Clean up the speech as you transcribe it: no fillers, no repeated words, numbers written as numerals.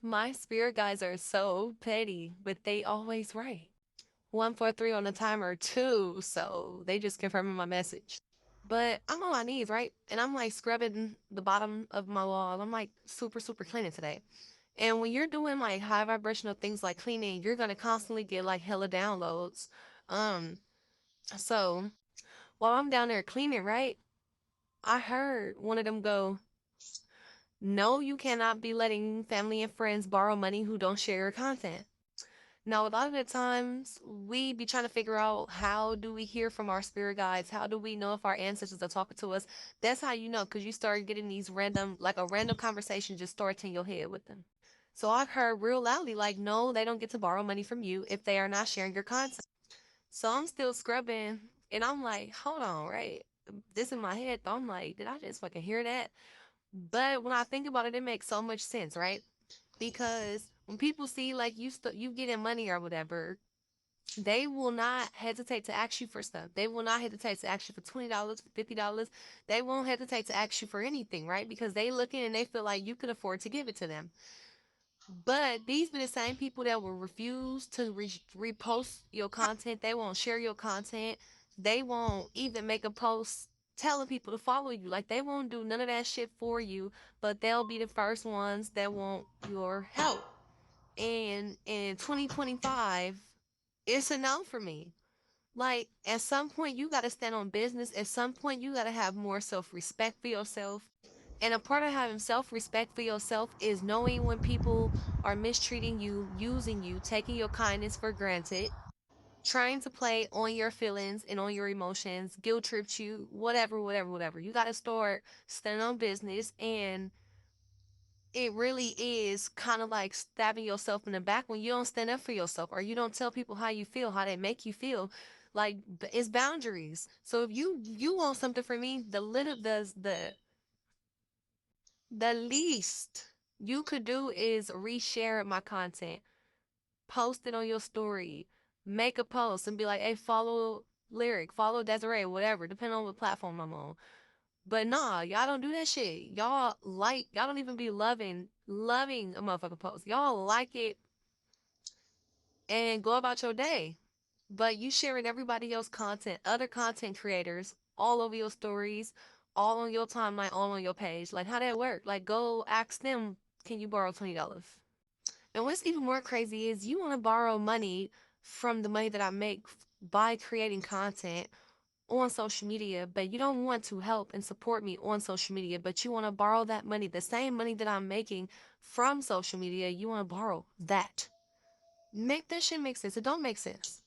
My spirit guides are so petty, but they always right. 143 on the timer too, so they just confirming my message. But I'm on my knees, right? And I'm like scrubbing the bottom of my wall. I'm like super cleaning today. And when you're doing like high vibrational things like cleaning, you're gonna constantly get like hella downloads. Um, so while I'm down there cleaning, right? I heard one of them go, no, you cannot be letting family and friends borrow money who don't share your content. Now, a lot of the times we be trying to figure out how do we hear from our spirit guides? How do we know if our ancestors are talking to us? That's how you know, because you start getting these random, like a random conversation just starts in your head with them. So I've heard real loudly, like, no, they don't get to borrow money from you if they are not sharing your content. So I'm still scrubbing and I'm like, hold on, right? This in my head, I'm like, did I just fucking hear that? But when I think about it, it makes so much sense, right? Because when people see like you getting money or whatever, they will not hesitate to ask you for stuff. They will not hesitate to ask you for $20, $50. They won't hesitate to ask you for anything, right? Because they look in and they feel like you could afford to give it to them. But these be the same people that will refuse to repost your content. They won't share your content. They won't even make a post telling people to follow you. Like they won't do none of that shit for you, but they'll be the first ones that want your help. And in 2025, it's a no for me. Like at some point you got to stand on business. At some point you got to have more self-respect for yourself. And a part of having self-respect for yourself is knowing when people are mistreating you, using you, taking your kindness for granted, trying to play on your feelings and on your emotions, guilt trip you, whatever. You got to start standing on business, and it really is kind of like stabbing yourself in the back when you don't stand up for yourself or you don't tell people how you feel, how they make you feel. Like it's boundaries. So if you want something from me, the least you could do is reshare my content, post it on your story, make a post and be like, hey, follow Lyric, follow Desiree, whatever, depending on what platform I'm on. But nah, y'all don't do that shit. Y'all don't even be loving a motherfucker post. Y'all like it and go about your day. But you sharing everybody else content, other content creators, all over your stories, all on your timeline, all on your page. Like how that work? Like go ask them, can you borrow $20? And what's even more crazy is you want to borrow money from the money that I make by creating content on social media, but you don't want to help and support me on social media, but you want to borrow that money, the same money that I'm making from social media, you want to borrow that. Make that shit make sense. It don't make sense.